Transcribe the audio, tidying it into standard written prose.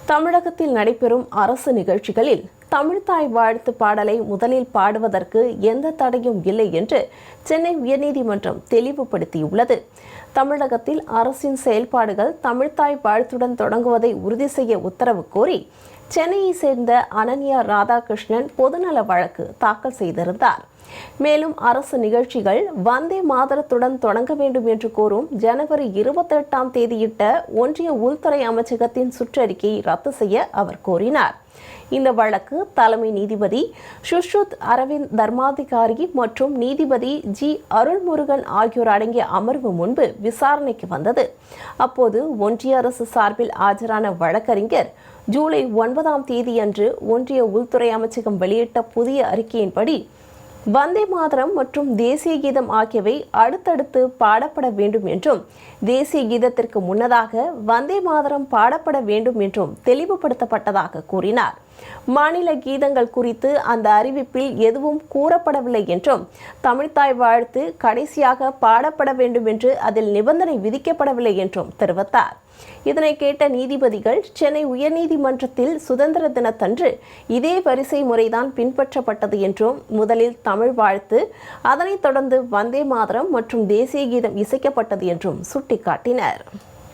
தமிழகத்தில் நடைபெறும் அரசு நிகழ்ச்சிகளில் தமிழ்த்தாய் வாழ்த்து பாடலை முதலில் பாடுவதற்கு எந்த தடையும் இல்லை என்று சென்னை உயர்நீதிமன்றம் தெளிவுபடுத்தியுள்ளது. தமிழகத்தில் அரசின் செயல்பாடுகள் தமிழ்த்தாய் வாழ்த்துடன் தொடங்குவதை உறுதி செய்ய உத்தரவு கோரி சென்னையை சேர்ந்த அனன்யா ராதாகிருஷ்ணன் பொதுநல வழக்கு தாக்கல் செய்திருந்தார். மேலும் அரசு நிகழ்ச்சிகள் வந்தே மாதரத்துடன் தொடங்க வேண்டும் என்று கோரும் ஜனவரி 28ஆம் தேதியிட்ட ஒன்றிய உள்துறை அமைச்சகத்தின் சுற்றறிக்கையை ரத்து செய்ய அவர் கோரினார். இந்த வழக்கு தலைமை நீதிபதி சுஷ்ருத் அரவிந்த் தர்மாதிகாரி மற்றும் நீதிபதி ஜி அருள்முருகன் ஆகியோர் அடங்கிய அமர்வு முன்பு விசாரணைக்கு வந்தது. அப்போது ஒன்றிய அரசு சார்பில் ஆஜரான வழக்கறிஞர் ஜூலை 9ஆம் தேதியன்று ஒன்றிய உள்துறை அமைச்சகம் வெளியிட்ட புதிய அறிக்கையின்படி வந்தே மாதரம் மற்றும் தேசிய கீதம் ஆகியவை அடுத்தடுத்து பாடப்பட வேண்டும் என்றும் தேசிய கீதத்திற்கு முன்னதாக வந்தே மாதரம் பாடப்பட வேண்டும் என்றும் தெளிவுபடுத்தப்பட்டதாக கூறினார். மாநில கீதங்கள் குறித்து அந்த அறிவிப்பில் எதுவும் கூறப்படவில்லை என்றும் தமிழ்த்தாய் வாழ்த்து கடைசியாக பாடப்பட வேண்டும் என்று அதில் நிபந்தனை விதிக்கப்படவில்லை என்றும் தெரிவித்தார். இதனை கேட்ட நீதிபதிகள் சென்னை உயர்நீதிமன்றத்தில் சுதந்திர தினத்தன்று இதே வரிசை முறைதான் பின்பற்றப்பட்டது என்றும் முதலில் தமிழ் வாழ்த்து, அதனைத் தொடர்ந்து வந்தே மாதரம் மற்றும் தேசிய கீதம் இசைக்கப்பட்டது என்றும் சுட்டிக்காட்டினர்.